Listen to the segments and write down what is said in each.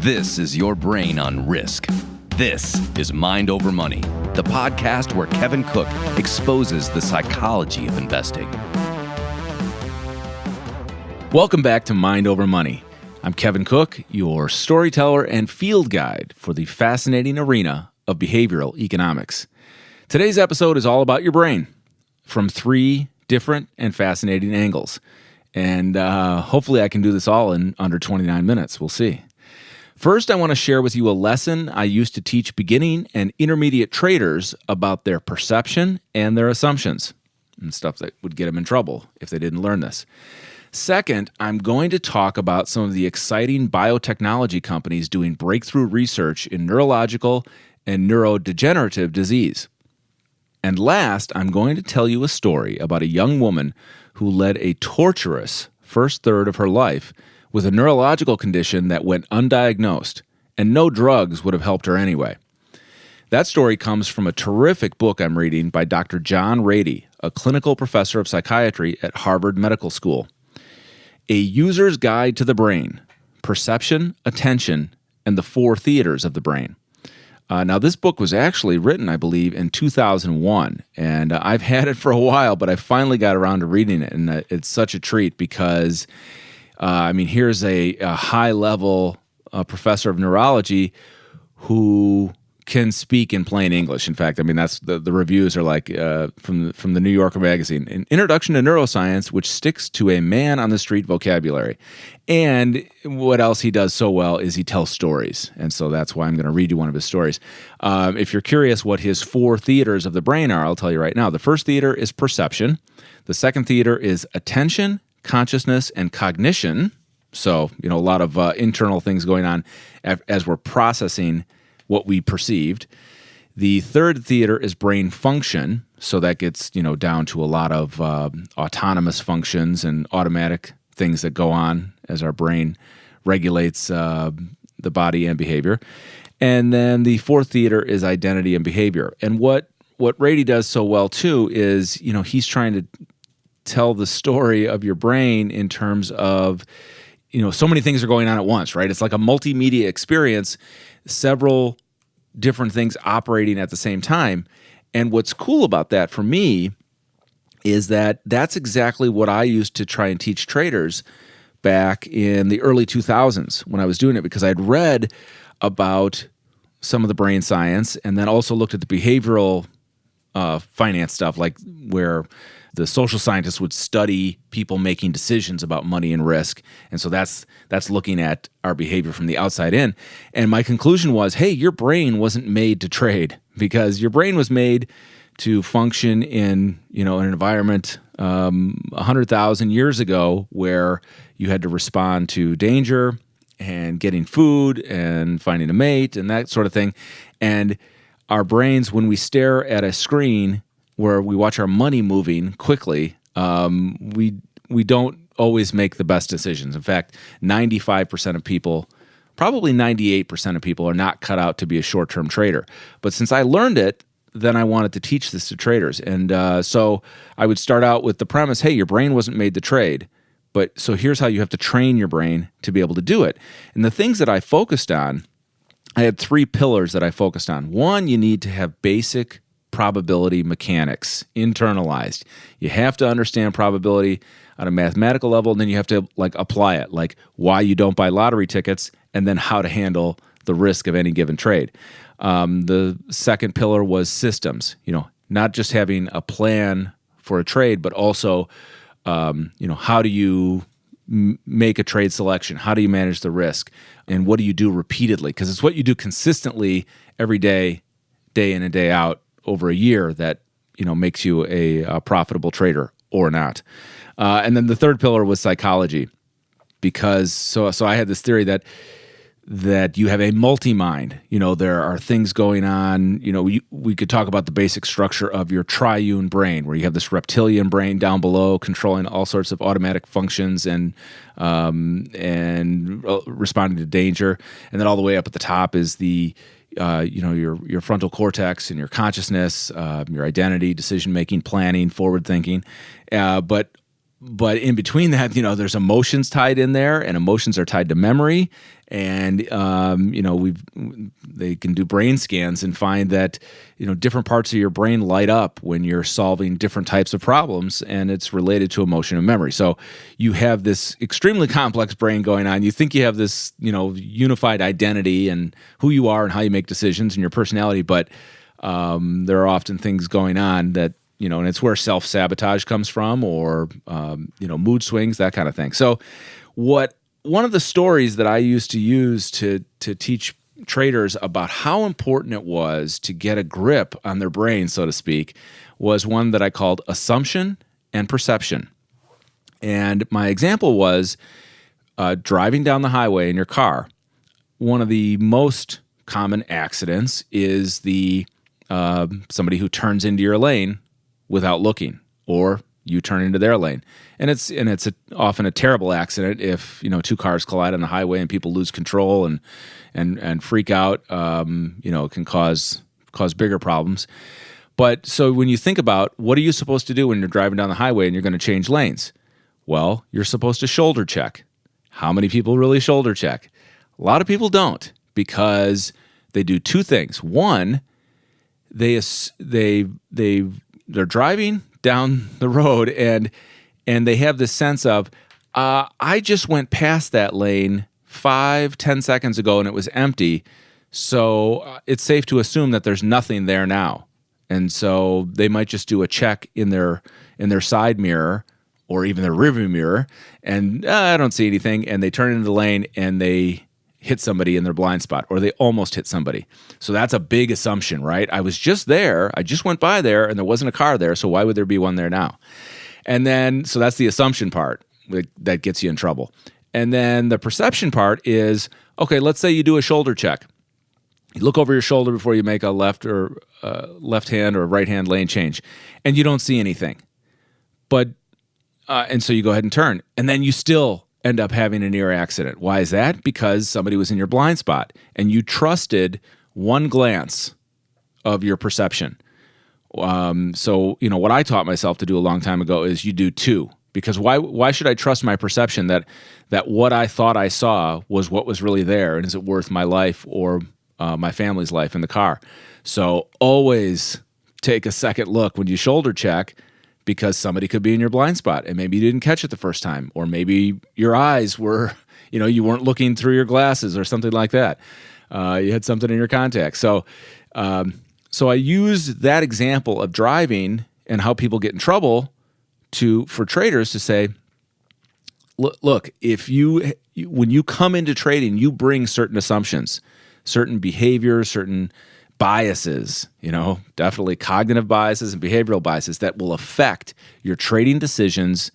This is your brain on risk. This is Mind Over Money, the podcast where Kevin Cook exposes the psychology of investing. Welcome back to Mind Over Money. I'm Kevin Cook, your storyteller and field guide for the fascinating arena of behavioral economics. Today's episode is all about your brain from 3 different and fascinating angles. And hopefully I can do this all in under 29 minutes. We'll see. First, I want to share with you a lesson I used to teach beginning and intermediate traders about their perception and their assumptions, and stuff that would get them in trouble if they didn't learn this. Second, I'm going to talk about some of the exciting biotechnology companies doing breakthrough research in neurological and neurodegenerative disease. And last, I'm going to tell you a story about a young woman who led a torturous first third of her life with a neurological condition that went undiagnosed, and no drugs would have helped her anyway. That story comes from a terrific book I'm reading by Dr. John Rady, a clinical professor of psychiatry at Harvard Medical School. A User's Guide to the Brain, Perception, Attention, and the 4 Theaters of the Brain. Now, this book was actually written, I believe, in 2001, and I've had it for a while, but I finally got around to reading it, and it's such a treat because, here's a high-level professor of neurology who can speak in plain English. In fact, that's the reviews are like from the New Yorker magazine, an introduction to neuroscience which sticks to a man-on-the-street vocabulary. And what else he does so well is he tells stories. And so that's why I'm going to read you one of his stories. If you're curious what his 4 theaters of the brain are, I'll tell you right now. The first theater is perception. The second theater is attention, consciousness, and cognition. So, a lot of internal things going on as we're processing what we perceived. The third theater is brain function. So that gets, down to a lot of autonomous functions and automatic things that go on as our brain regulates the body and behavior. And then the fourth theater is identity and behavior. And what Rady does so well too is, he's trying to tell the story of your brain in terms of, so many things are going on at once, right? It's like a multimedia experience, several different things operating at the same time. And what's cool about that for me is that that's exactly what I used to try and teach traders back in the early 2000s when I was doing it, because I'd read about some of the brain science and then also looked at the behavioral finance stuff, like where the social scientists would study people making decisions about money and risk. And so that's looking at our behavior from the outside in. And my conclusion was, hey, your brain wasn't made to trade, because your brain was made to function in, an environment 100,000 years ago where you had to respond to danger and getting food and finding a mate and that sort of thing. And our brains, when we stare at a screen where we watch our money moving quickly, we don't always make the best decisions. In fact, 95% of people, probably 98% of people, are not cut out to be a short-term trader. But since I learned it, then I wanted to teach this to traders. And so I would start out with the premise, hey, your brain wasn't made to trade, but so here's how you have to train your brain to be able to do it. And the things that I focused on, I had 3 pillars that I focused on. One, you need to have basic probability mechanics internalized. You have to understand probability on a mathematical level, and then you have to apply it, like why you don't buy lottery tickets, and then how to handle the risk of any given trade. The second pillar was systems. Not just having a plan for a trade, but also how do you make a trade selection? How do you manage the risk? And what do you do repeatedly? Because it's what you do consistently every day, day in and day out, over a year that makes you a profitable trader or not. And then the third pillar was psychology, because so I had this theory that you have a multi-mind. There are things going on. We could talk about the basic structure of your triune brain, where you have this reptilian brain down below controlling all sorts of automatic functions and responding to danger, and then all the way up at the top is the your frontal cortex and your consciousness, your identity, decision-making, planning, forward thinking. But But in between that, there's emotions tied in there, and emotions are tied to memory. And, they can do brain scans and find that, different parts of your brain light up when you're solving different types of problems, and it's related to emotion and memory. So you have this extremely complex brain going on. You think you have this, unified identity and who you are and how you make decisions and your personality, but there are often things going on that, and it's where self-sabotage comes from, or, mood swings, that kind of thing. So one of the stories that I used to use to teach traders about how important it was to get a grip on their brain, so to speak, was one that I called assumption and perception. And my example was driving down the highway in your car. One of the most common accidents is somebody who turns into your lane without looking, or you turn into their lane. And it's often a terrible accident if, two cars collide on the highway and people lose control and freak out. It can cause bigger problems. But so when you think about what are you supposed to do when you're driving down the highway and you're going to change lanes? Well, you're supposed to shoulder check. How many people really shoulder check? A lot of people don't, because they do two things. One, they're driving down the road and they have this sense of, I just went past that lane 5-10 seconds ago and it was empty, so it's safe to assume that there's nothing there now. And so they might just do a check in their side mirror or even their rearview mirror, and I don't see anything, and they turn into the lane and they hit somebody in their blind spot, or they almost hit somebody. So that's a big assumption, right? I was just there, I just went by there, and there wasn't a car there, so why would there be one there now? And then, so that's the assumption part that gets you in trouble. And then the perception part is, okay, let's say you do a shoulder check. You look over your shoulder before you make a left hand or right hand lane change, and you don't see anything. But and so you go ahead and turn, and then you still end up having a near accident. Why is that? Because somebody was in your blind spot, and you trusted one glance of your perception. So what I taught myself to do a long time ago is you do two. Because why should I trust my perception that what I thought I saw was what was really there, and is it worth my life or my family's life in the car? So always take a second look when you shoulder check, because somebody could be in your blind spot, and maybe you didn't catch it the first time, or maybe your eyes were, you weren't looking through your glasses or something like that. You had something in your contacts. So I use that example of driving and how people get in trouble for traders to say, look, when you come into trading, you bring certain assumptions, certain behaviors, certain biases, definitely cognitive biases and behavioral biases that will affect your trading decisions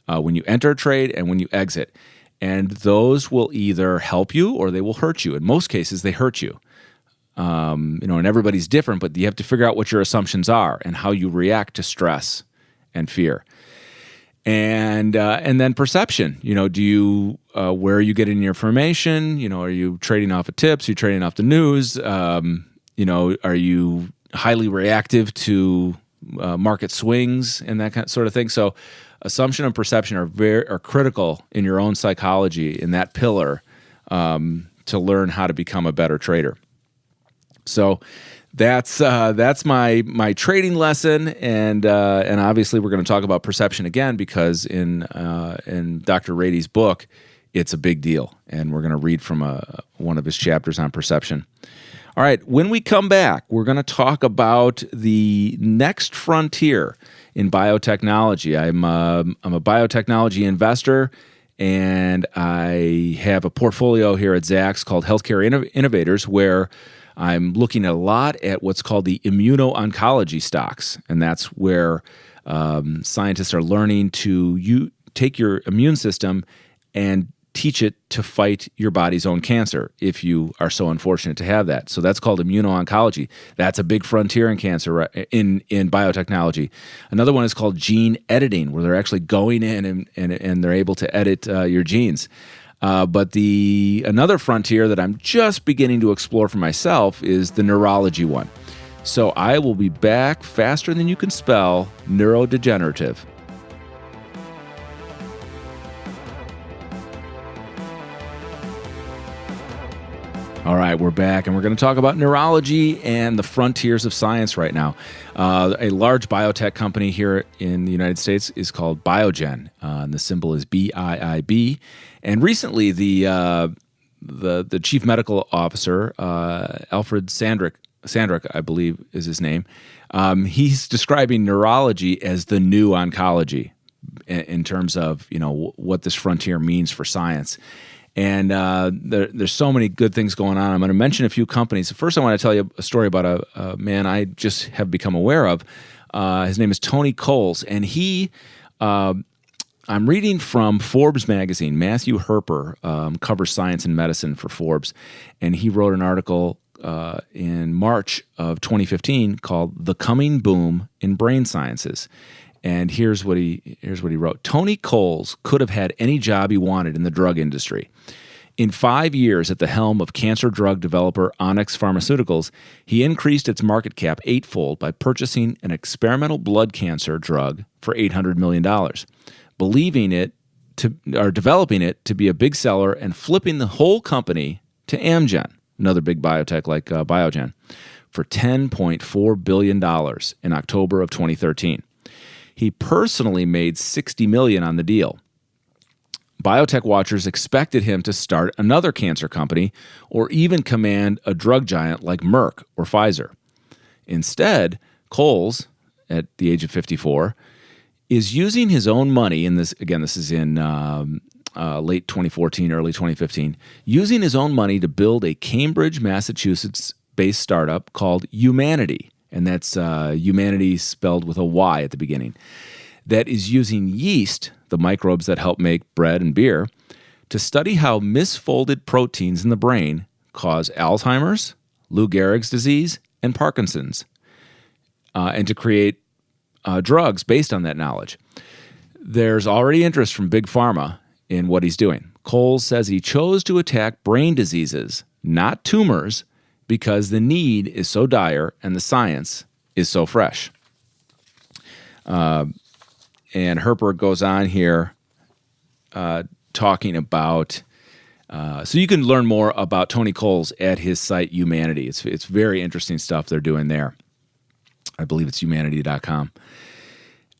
when you enter a trade and when you exit. And those will either help you or they will hurt you. In most cases, they hurt you. And everybody's different, but you have to figure out what your assumptions are and how you react to stress and fear. And then perception. Do you where are you getting your information? Are you trading off of tips? Are you trading off the news? Are you highly reactive to market swings and that sort of thing? So assumption and perception are critical in your own psychology in that pillar to learn how to become a better trader. So that's my trading lesson, and obviously we're going to talk about perception again, because in Dr. Rady's book, it's a big deal, and we're going to read from one of his chapters on perception. All right, when we come back, we're going to talk about the next frontier in biotechnology. I'm a biotechnology investor, and I have a portfolio here at Zacks called Healthcare Innovators, where I'm looking a lot at what's called the immuno-oncology stocks, and that's where scientists are learning to take your immune system and teach it to fight your body's own cancer if you are so unfortunate to have that. So that's called immuno-oncology. That's a big frontier in cancer, in biotechnology. Another one is called gene editing, where they're actually going in and they're able to edit your genes. But another frontier that I'm just beginning to explore for myself is the neurology one. So I will be back faster than you can spell neurodegenerative. All right, we're back, and we're going to talk about neurology and the frontiers of science right now. A large biotech company here in the United States is called Biogen, and the symbol is BIIB. And recently, the chief medical officer, Alfred Sandrick, I believe is his name, he's describing neurology as the new oncology in terms of what this frontier means for science. And there's so many good things going on. I'm going to mention a few companies. First, I want to tell you a story about a man I just have become aware of. His name is Tony Coles, and I'm reading from Forbes magazine. Matthew Herper covers science and medicine for Forbes, and he wrote an article in March of 2015 called "The Coming Boom in Brain Sciences." And here's what he wrote. Tony Coles could have had any job he wanted in the drug industry. In 5 years at the helm of cancer drug developer Onyx Pharmaceuticals, he increased its market cap eightfold by purchasing an experimental blood cancer drug for $800 million, developing it to be a big seller and flipping the whole company to Amgen, another big biotech like Biogen, for $10.4 billion in October of 2013. He personally made $60 million on the deal. Biotech watchers expected him to start another cancer company or even command a drug giant like Merck or Pfizer. Instead, Coles, at the age of 54, is using his own money, and this is in late 2014, early 2015, using his own money to build a Cambridge, Massachusetts-based startup called Humanity. And that's humanity spelled with a Y at the beginning, that is using yeast, the microbes that help make bread and beer, to study how misfolded proteins in the brain cause Alzheimer's, Lou Gehrig's disease, and Parkinson's, and to create drugs based on that knowledge. There's already interest from Big Pharma in what he's doing. Coles says he chose to attack brain diseases, not tumors, because the need is so dire and the science is so fresh. And Herper goes on here talking about, so you can learn more about Tony Coles at his site Humanity. It's very interesting stuff they're doing there. I believe it's humanity.com.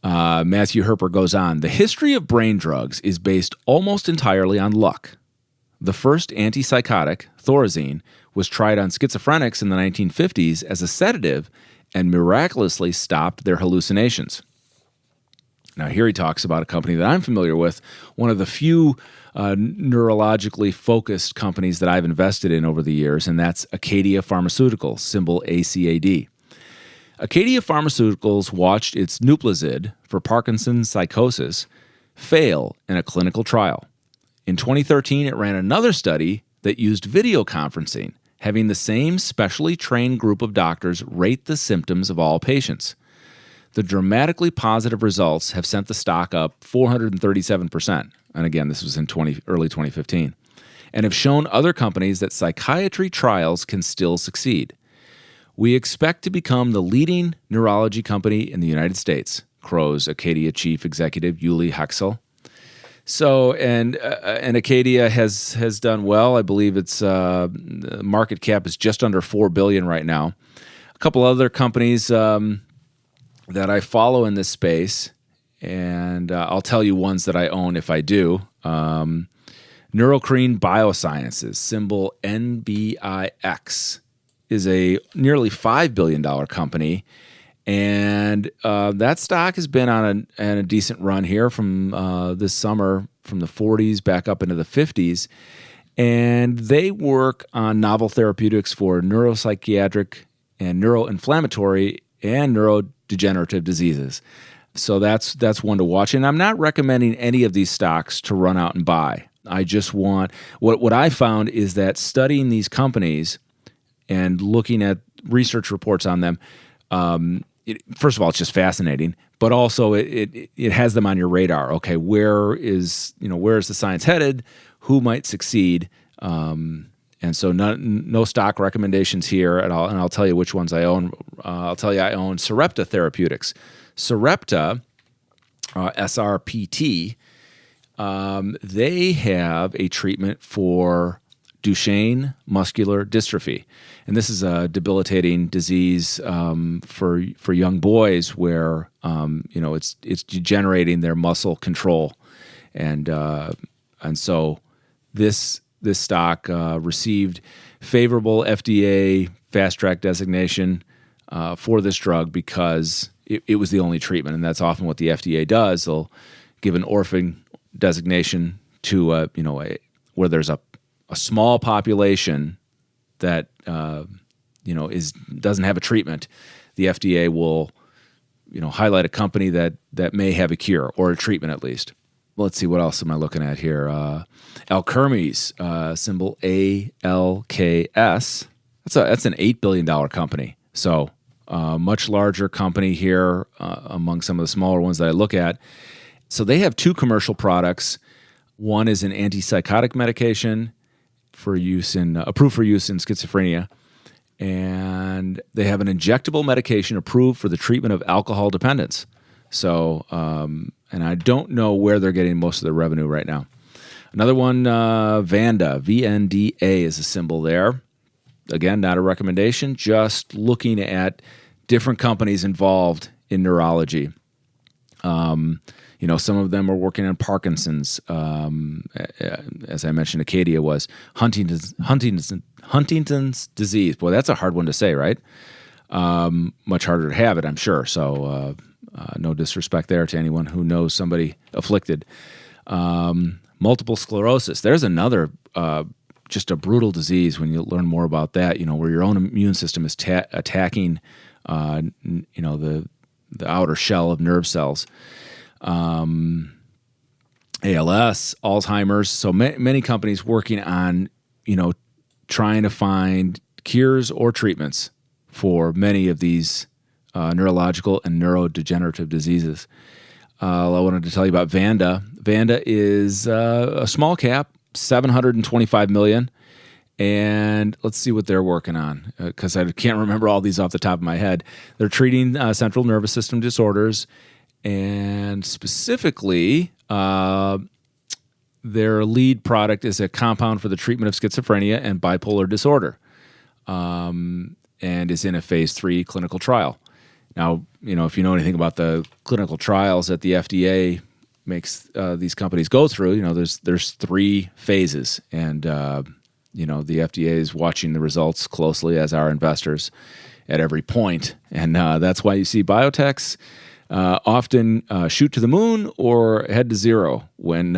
Matthew Herper goes on, the history of brain drugs is based almost entirely on luck. The first antipsychotic, Thorazine, was tried on schizophrenics in the 1950s as a sedative and miraculously stopped their hallucinations. Now, here he talks about a company that I'm familiar with, one of the few neurologically focused companies that I've invested in over the years, and that's Acadia Pharmaceuticals, symbol ACAD. Acadia Pharmaceuticals watched its Nuplazid for Parkinson's psychosis fail in a clinical trial. In 2013, it ran another study that used video conferencing, having the same specially trained group of doctors rate the symptoms of all patients. The dramatically positive results have sent the stock up 437%, and again, this was in early 2015, and have shown other companies that psychiatry trials can still succeed. We expect to become the leading neurology company in the United States, crows Acadia Chief Executive Yuli Hexel. So, and Acadia has done well. I believe its market cap is just under $4 billion right now. A couple other companies that I follow in this space, and I'll tell you ones that I own if I do. Neurocrine Biosciences, symbol NBIX, is a nearly $5 billion company. And that stock has been on a decent run here from this summer, from the 40s back up into the 50s. And they work on novel therapeutics for neuropsychiatric and neuroinflammatory and neurodegenerative diseases. So that's one to watch. And I'm not recommending any of these stocks to run out and buy. I just want, what I found is that studying these companies and looking at research reports on them, first of all, it's just fascinating, but also it has them on your radar. Okay, where is the science headed? Who might succeed? And so no stock recommendations here at all. And I'll tell you which ones I own. I'll tell you I own Sarepta Therapeutics. Sarepta, SRPT, they have a treatment for Duchenne muscular dystrophy. And this is a debilitating disease for young boys where it's degenerating their muscle control. And so this stock received favorable FDA fast track designation for this drug because it was the only treatment, and that's often what the FDA does. They'll give an orphan designation to where there's a small population that doesn't have a treatment. The FDA will highlight a company that may have a cure or a treatment at least. Let's see, what else am I looking at here? Alkermes, symbol ALKS. That's an $8 billion company. So much larger company here among some of the smaller ones that I look at. So they have two commercial products. One is an antipsychotic medication approved for use in schizophrenia. And they have an injectable medication approved for the treatment of alcohol dependence. So, and I don't know where they're getting most of their revenue right now. Another one, Vanda, VNDA is a symbol there. Again, not a recommendation, just looking at different companies involved in neurology. Some of them are working on Parkinson's. As I mentioned, Acadia was Huntington's disease. Boy, that's a hard one to say, right? Much harder to have it, I'm sure. So no disrespect there to anyone who knows somebody afflicted. Multiple sclerosis. There's another just a brutal disease when you learn more about that, where your own immune system is attacking, the outer shell of nerve cells. ALS, Alzheimer's. So many companies working on, trying to find cures or treatments for many of these neurological and neurodegenerative diseases. I wanted to tell you about Vanda. Vanda is a small cap, $725 million. And let's see what they're working on, because I can't remember all these off the top of my head. They're treating central nervous system disorders, and specifically, their lead product is a compound for the treatment of schizophrenia and bipolar disorder, and is in a phase 3 clinical trial. Now, if you know anything about the clinical trials that the FDA makes these companies go through, there's 3 phases, and the FDA is watching the results closely, as are investors at every point, and that's why you see biotechs often shoot to the moon or head to zero when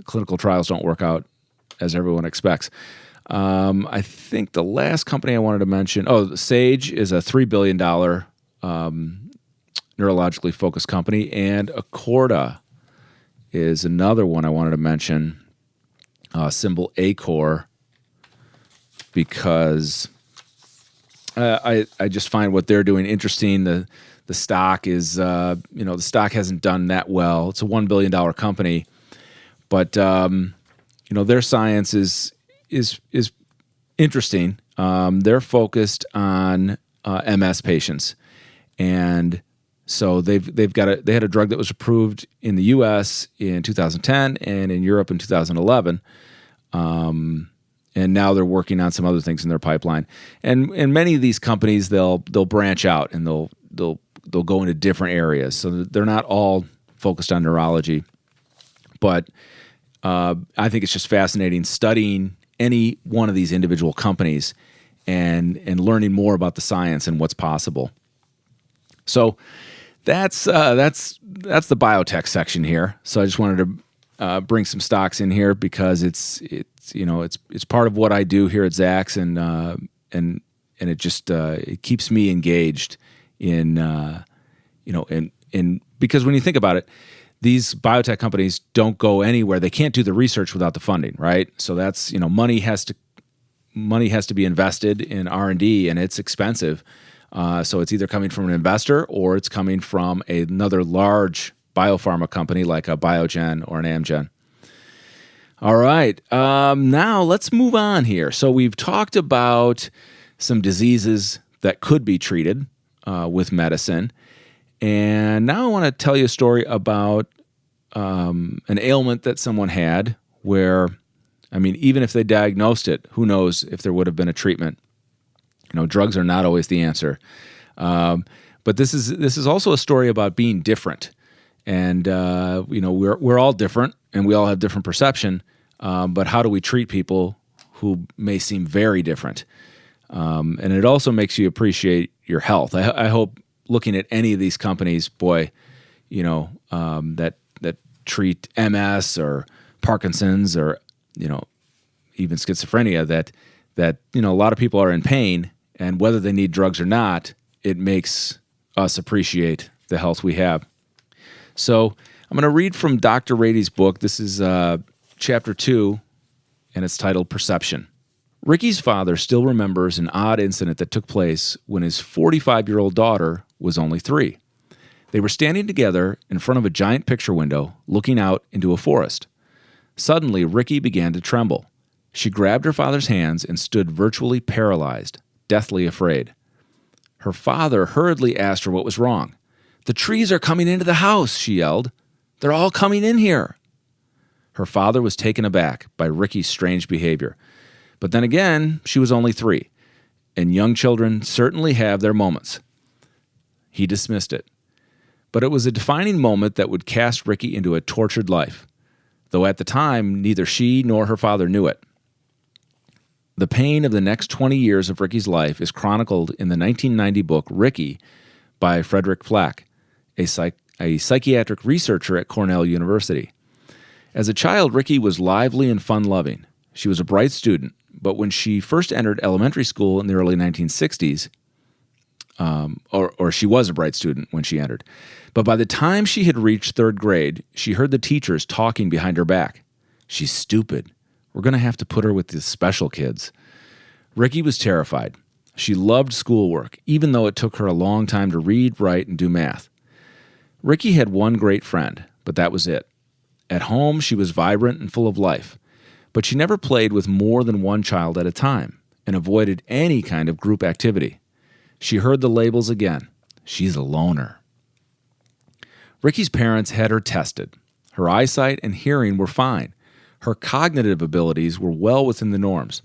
clinical trials don't work out as everyone expects. I think the last company I wanted to mention, Sage is a $3 billion neurologically focused company, and Accorda is another one I wanted to mention, symbol ACOR, because I just find what they're doing interesting. The stock is, the stock hasn't done that well. It's a $1 billion company, but their science is interesting. They're focused on MS patients, and so they had a drug that was approved in the U.S. in 2010 and in Europe in 2011. And now they're working on some other things in their pipeline. And many of these companies, they'll branch out and they'll go into different areas. So they're not all focused on neurology. But I think it's just fascinating studying any one of these individual companies and learning more about the science and what's possible. So that's the biotech section here. So I just wanted to bring some stocks in here because it's part of what I do here at Zacks, and it just it keeps me engaged in because when you think about it, these biotech companies don't go anywhere. They can't do the research without the funding, right? So that's money has to be invested in R&D, and it's expensive. So it's either coming from an investor or it's coming from another large biopharma company like a Biogen or an Amgen. All right. Now let's move on here. So we've talked about some diseases that could be treated with medicine. And now I want to tell you a story about an ailment that someone had where I mean, even if they diagnosed it, who knows if there would have been a treatment. Drugs are not always the answer. But this is also a story about being different. And, we're all different and we all have different perception. But how do we treat people who may seem very different? And it also makes you appreciate your health. I hope looking at any of these companies, that treat MS or Parkinson's or, even schizophrenia, that a lot of people are in pain, and whether they need drugs or not, it makes us appreciate the health we have. So I'm going to read from Dr. Rady's book. This is chapter 2, and it's titled Perception. Ricky's father still remembers an odd incident that took place when his 45-year-old daughter was only 3. They were standing together in front of a giant picture window, looking out into a forest. Suddenly, Ricky began to tremble. She grabbed her father's hands and stood virtually paralyzed, deathly afraid. Her father hurriedly asked her what was wrong. "The trees are coming into the house," she yelled. "They're all coming in here." Her father was taken aback by Ricky's strange behavior. But then again, she was only 3, and young children certainly have their moments. He dismissed it. But it was a defining moment that would cast Ricky into a tortured life, though at the time, neither she nor her father knew it. The pain of the next 20 years of Ricky's life is chronicled in the 1990 book Ricky by Frederick Flack, a psychiatric researcher at Cornell University. As a child, Ricky was lively and fun-loving. She was a bright student, but when she first entered elementary school in the early 1960s, or she was a bright student when she entered, but by the time she had reached 3rd grade, she heard the teachers talking behind her back. "She's stupid. We're going to have to put her with the special kids." Ricky was terrified. She loved schoolwork, even though it took her a long time to read, write, and do math. Ricky had one great friend, but that was it. At home, she was vibrant and full of life, but she never played with more than one child at a time and avoided any kind of group activity. She heard the labels again. She's a loner. Ricky's parents had her tested. Her eyesight and hearing were fine. Her cognitive abilities were well within the norms.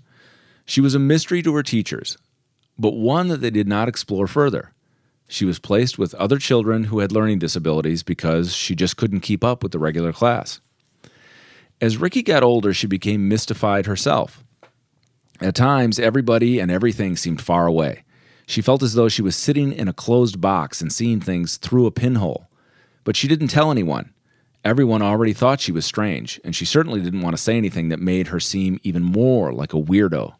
She was a mystery to her teachers, but one that they did not explore further. She was placed with other children who had learning disabilities because she just couldn't keep up with the regular class. As Ricky got older, she became mystified herself. At times, everybody and everything seemed far away. She felt as though she was sitting in a closed box and seeing things through a pinhole. But she didn't tell anyone. Everyone already thought she was strange, and she certainly didn't want to say anything that made her seem even more like a weirdo.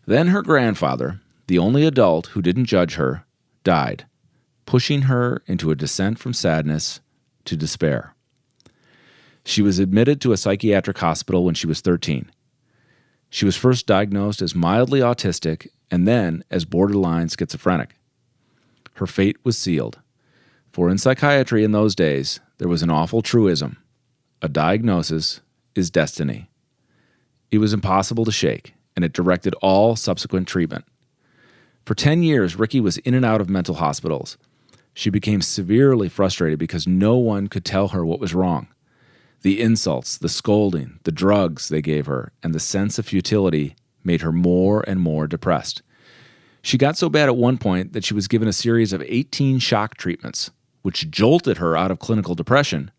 Then her grandfather, the only adult who didn't judge her, died, pushing her into a descent from sadness to despair. She was admitted to a psychiatric hospital when she was 13. She was first diagnosed as mildly autistic and then as borderline schizophrenic. Her fate was sealed, for in psychiatry in those days, there was an awful truism: a diagnosis is destiny. It was impossible to shake, and it directed all subsequent treatment. For 10 years, Ricky was in and out of mental hospitals. She became severely frustrated because no one could tell her what was wrong. The insults, the scolding, the drugs they gave her, and the sense of futility made her more and more depressed. She got so bad at one point that she was given a series of 18 shock treatments, which jolted her out of clinical depression,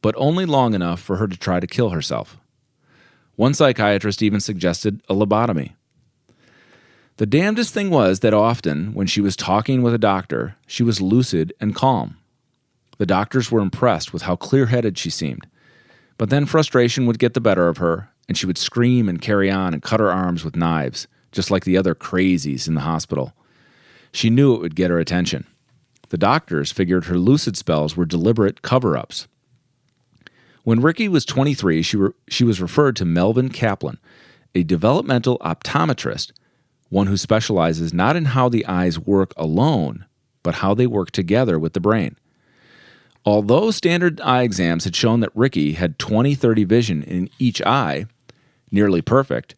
but only long enough for her to try to kill herself. One psychiatrist even suggested a lobotomy. The damnedest thing was that often, when she was talking with a doctor, she was lucid and calm. The doctors were impressed with how clear-headed she seemed. But then frustration would get the better of her, and she would scream and carry on and cut her arms with knives, just like the other crazies in the hospital. She knew it would get her attention. The doctors figured her lucid spells were deliberate cover-ups. When Ricky was 23, she was referred to Melvin Kaplan, a developmental optometrist, one who specializes not in how the eyes work alone, but how they work together with the brain. Although standard eye exams had shown that Ricky had 20/30 vision in each eye, nearly perfect,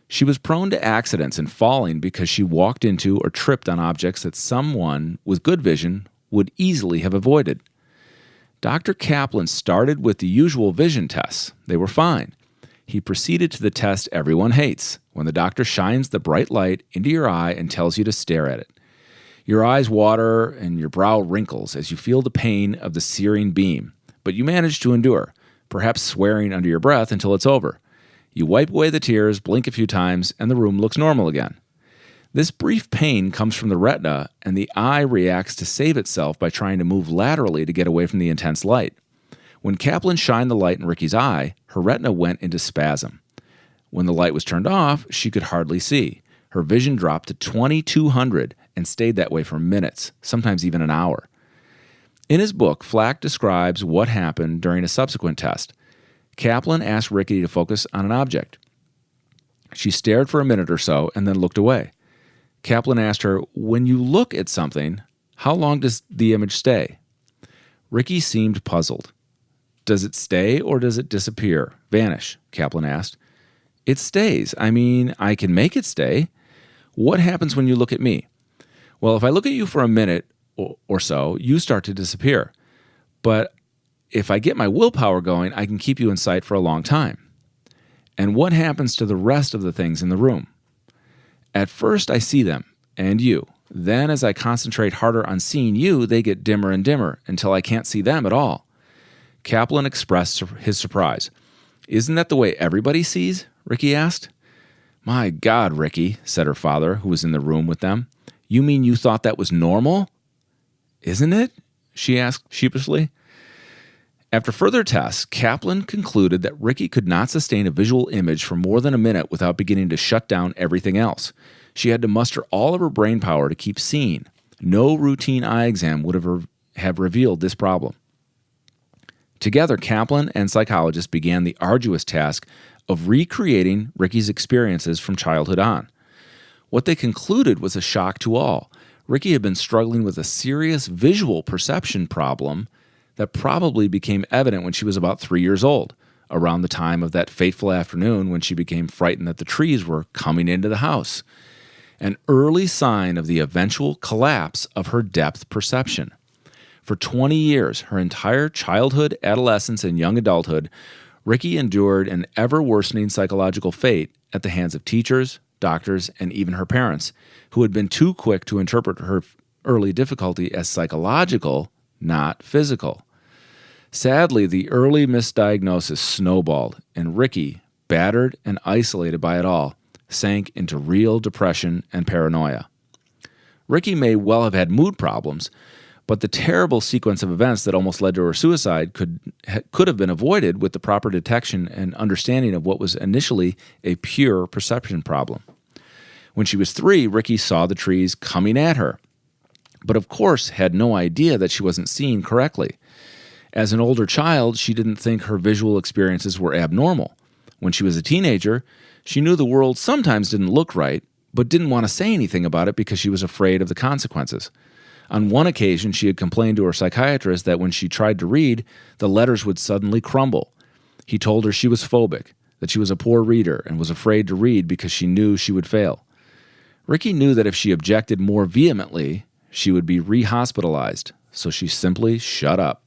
she was prone to accidents and falling because she walked into or tripped on objects that someone with good vision would easily have avoided. Dr. Kaplan started with the usual vision tests. They were fine. He proceeded to the test everyone hates, when the doctor shines the bright light into your eye and tells you to stare at it. Your eyes water and your brow wrinkles as you feel the pain of the searing beam, but you manage to endure, perhaps swearing under your breath until it's over. You wipe away the tears, blink a few times, and the room looks normal again. This brief pain comes from the retina, and the eye reacts to save itself by trying to move laterally to get away from the intense light. When Kaplan shined the light in Ricky's eye, her retina went into spasm. When the light was turned off, she could hardly see. Her vision dropped to 2200 and stayed that way for minutes, sometimes even an hour. In his book, Flack describes what happened during a subsequent test. Kaplan asked Ricky to focus on an object. She stared for a minute or so and then looked away. Kaplan asked her, "When you look at something, how long does the image stay?" Ricky seemed puzzled. "Does it stay or does it disappear, vanish?" Kaplan asked. "It stays. I mean, I can make it stay. What happens when you look at me?" "Well, if I look at you for a minute or so, you start to disappear. But if I get my willpower going, I can keep you in sight for a long time." "And what happens to the rest of the things in the room?" "At first I see them, and you. Then as I concentrate harder on seeing you, they get dimmer and dimmer until I can't see them at all." Kaplan expressed his surprise. "Isn't that the way everybody sees?" Ricky asked. "My God, Ricky," said her father, who was in the room with them. "You mean you thought that was normal?" "Isn't it?" she asked sheepishly. After further tests, Kaplan concluded that Ricky could not sustain a visual image for more than a minute without beginning to shut down everything else. She had to muster all of her brain power to keep seeing. No routine eye exam would have revealed this problem. Together, Kaplan and psychologists began the arduous task of recreating Ricky's experiences from childhood on. What they concluded was a shock to all. Ricky had been struggling with a serious visual perception problem that probably became evident when she was about 3 years old, around the time of that fateful afternoon when she became frightened that the trees were coming into the house. An early sign of the eventual collapse of her depth perception. For 20 years, her entire childhood, adolescence, and young adulthood, Ricky endured an ever-worsening psychological fate at the hands of teachers, doctors, and even her parents, who had been too quick to interpret her early difficulty as psychological, not physical. Sadly, the early misdiagnosis snowballed, and Ricky, battered and isolated by it all, sank into real depression and paranoia. Ricky may well have had mood problems, but the terrible sequence of events that almost led to her suicide could have been avoided with the proper detection and understanding of what was initially a pure perception problem. When she was 3, Ricky saw the trees coming at her, but of course had no idea that she wasn't seeing correctly. As an older child, she didn't think her visual experiences were abnormal. When she was a teenager, she knew the world sometimes didn't look right, but didn't want to say anything about it because she was afraid of the consequences. On one occasion, she had complained to her psychiatrist that when she tried to read, the letters would suddenly crumble. He told her she was phobic, that she was a poor reader and was afraid to read because she knew she would fail. Ricky knew that if she objected more vehemently, she would be re-hospitalized, so she simply shut up.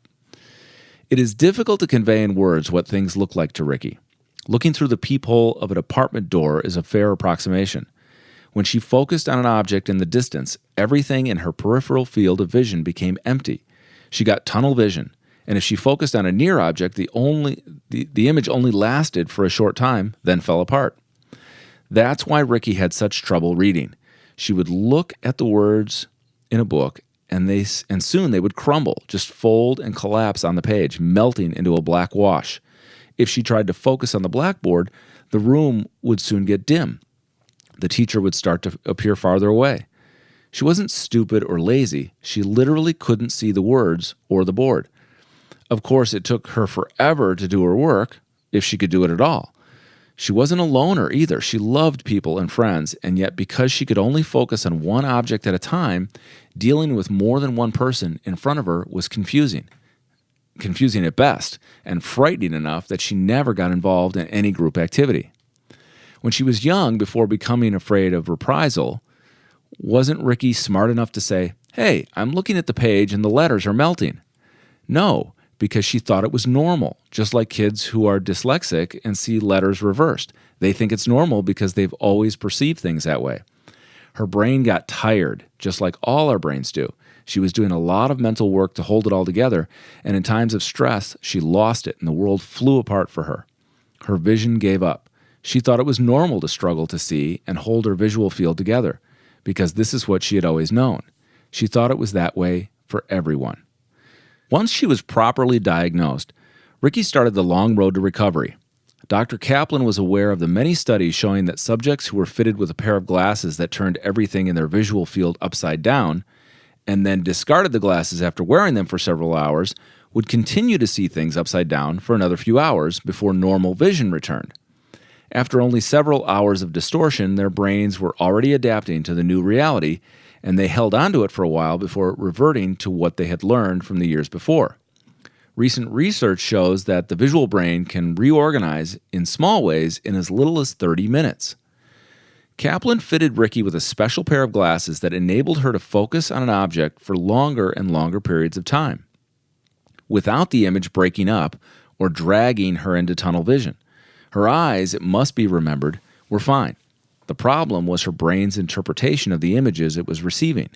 It is difficult to convey in words what things look like to Ricky. Looking through the peephole of an apartment door is a fair approximation. When she focused on an object in the distance, everything in her peripheral field of vision became empty. She got tunnel vision, and if she focused on a near object, the image only lasted for a short time, then fell apart. That's why Ricky had such trouble reading. She would look at the words in a book, and soon they would crumble, just fold and collapse on the page, melting into a black wash. If she tried to focus on the blackboard, the room would soon get dim. The teacher would start to appear farther away. She wasn't stupid or lazy. She literally couldn't see the words or the board. Of course, it took her forever to do her work, if she could do it at all. She wasn't a loner either. She loved people and friends, and yet because she could only focus on one object at a time, dealing with more than one person in front of her was confusing at best, and frightening enough that she never got involved in any group activity. When she was young, before becoming afraid of reprisal, wasn't Ricky smart enough to say, "Hey, I'm looking at the page and the letters are melting"? No, because she thought it was normal, just like kids who are dyslexic and see letters reversed. They think it's normal because they've always perceived things that way. Her brain got tired, just like all our brains do. She was doing a lot of mental work to hold it all together, and in times of stress, she lost it and the world flew apart for her. Her vision gave up. She thought it was normal to struggle to see and hold her visual field together, because this is what she had always known. She thought it was that way for everyone. Once she was properly diagnosed, Ricky started the long road to recovery. Dr. Kaplan was aware of the many studies showing that subjects who were fitted with a pair of glasses that turned everything in their visual field upside down and then discarded the glasses after wearing them for several hours would continue to see things upside down for another few hours before normal vision returned. After only several hours of distortion, their brains were already adapting to the new reality, and they held onto it for a while before reverting to what they had learned from the years before. Recent research shows that the visual brain can reorganize in small ways in as little as 30 minutes. Kaplan fitted Ricky with a special pair of glasses that enabled her to focus on an object for longer and longer periods of time, without the image breaking up or dragging her into tunnel vision. Her eyes, it must be remembered, were fine. The problem was her brain's interpretation of the images it was receiving.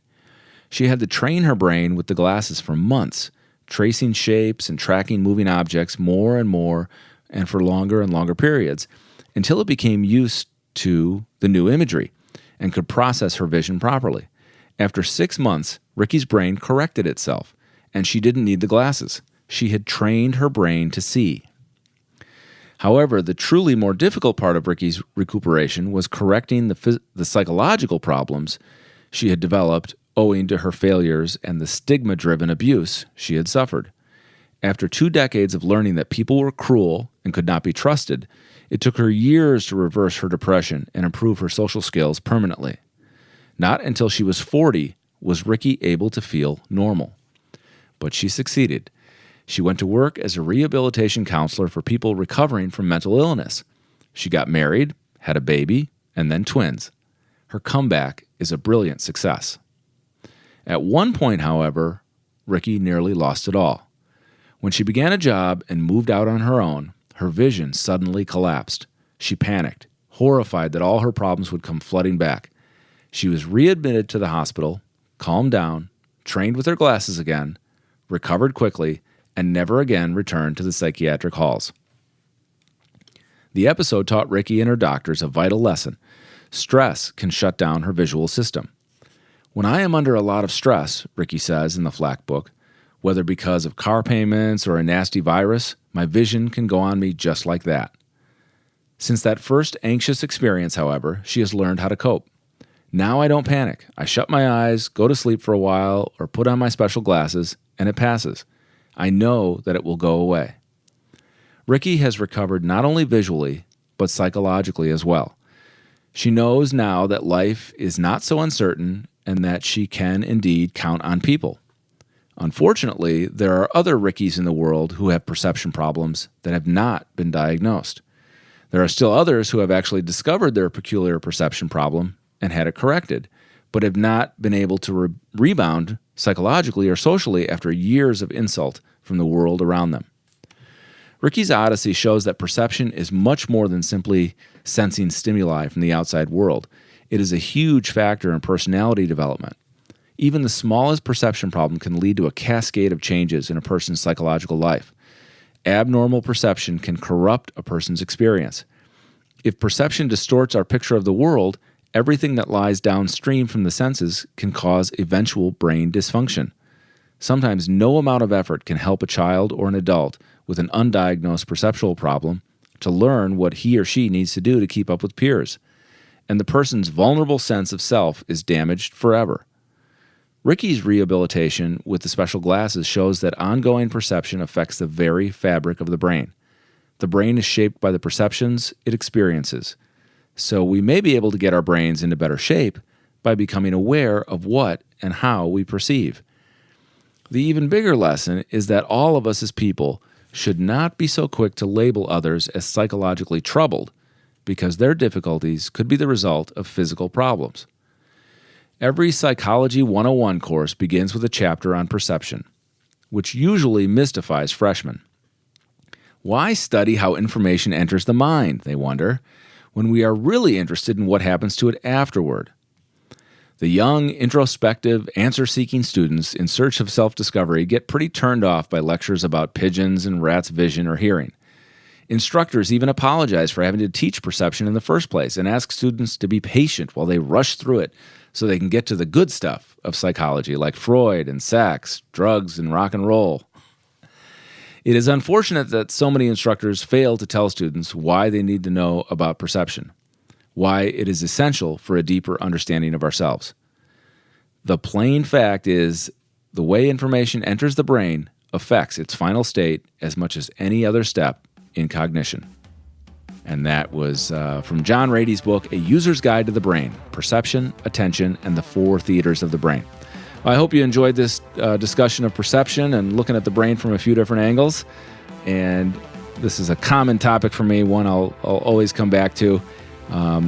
She had to train her brain with the glasses for months, tracing shapes and tracking moving objects more and more and for longer and longer periods, until it became used to the new imagery and could process her vision properly. After 6 months, Ricky's brain corrected itself, and she didn't need the glasses. She had trained her brain to see. However, the truly more difficult part of Ricky's recuperation was correcting the psychological problems she had developed owing to her failures and the stigma-driven abuse she had suffered. After 2 decades of learning that people were cruel and could not be trusted, it took her years to reverse her depression and improve her social skills permanently. Not until she was 40 was Ricky able to feel normal. But she succeeded. She went to work as a rehabilitation counselor for people recovering from mental illness. She got married, had a baby, and then twins. Her comeback is a brilliant success. At one point, however, Ricky nearly lost it all. When she began a job and moved out on her own, her vision suddenly collapsed. She panicked, horrified that all her problems would come flooding back. She was readmitted to the hospital, calmed down, trained with her glasses again, recovered quickly, and never again returned to the psychiatric halls. The episode taught Ricky and her doctors a vital lesson. Stress can shut down her visual system. When I am under a lot of stress, Ricky says in the Flack book, whether because of car payments or a nasty virus, my vision can go on me just like that. Since that first anxious experience, however, she has learned how to cope. Now I don't panic. I shut my eyes, go to sleep for a while, or put on my special glasses, and it passes. I know that it will go away. Ricky has recovered not only visually, but psychologically as well. She knows now that life is not so uncertain and that she can indeed count on people. Unfortunately, there are other Rickies in the world who have perception problems that have not been diagnosed. There are still others who have actually discovered their peculiar perception problem and had it corrected, but have not been able to rebound psychologically or socially after years of insult from the world around them. Ricky's Odyssey shows that perception is much more than simply sensing stimuli from the outside world. It is a huge factor in personality development. Even the smallest perception problem can lead to a cascade of changes in a person's psychological life. Abnormal perception can corrupt a person's experience. If perception distorts our picture of the world, everything that lies downstream from the senses can cause eventual brain dysfunction. Sometimes no amount of effort can help a child or an adult with an undiagnosed perceptual problem to learn what he or she needs to do to keep up with peers. And the person's vulnerable sense of self is damaged forever. Ricky's rehabilitation with the special glasses shows that ongoing perception affects the very fabric of the brain. The brain is shaped by the perceptions it experiences. So we may be able to get our brains into better shape by becoming aware of what and how we perceive. The even bigger lesson is that all of us as people should not be so quick to label others as psychologically troubled because their difficulties could be the result of physical problems. Every Psychology 101 course begins with a chapter on perception. which usually mystifies freshmen. Why study how information enters the mind, they wonder, when we are really interested in what happens to it afterward? The young, introspective, answer-seeking students in search of self-discovery get pretty turned off by lectures about pigeons and rats' vision or hearing. Instructors even apologize for having to teach perception in the first place and ask students to be patient while they rush through it so they can get to the good stuff of psychology like Freud and sex, drugs, and rock and roll. It is unfortunate that so many instructors fail to tell students why they need to know about perception, why it is essential for a deeper understanding of ourselves. The plain fact is the way information enters the brain affects its final state as much as any other step in cognition. And that was from John Rady's book, A User's Guide to the Brain, Perception, Attention, and the Four Theaters of the Brain. I hope you enjoyed this discussion of perception and looking at the brain from a few different angles. And this is a common topic for me, one I'll always come back to,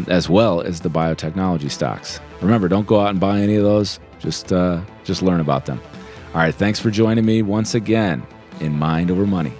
as well as the biotechnology stocks. Remember, don't go out and buy any of those. Just learn about them. All right, thanks for joining me once again in Mind Over Money.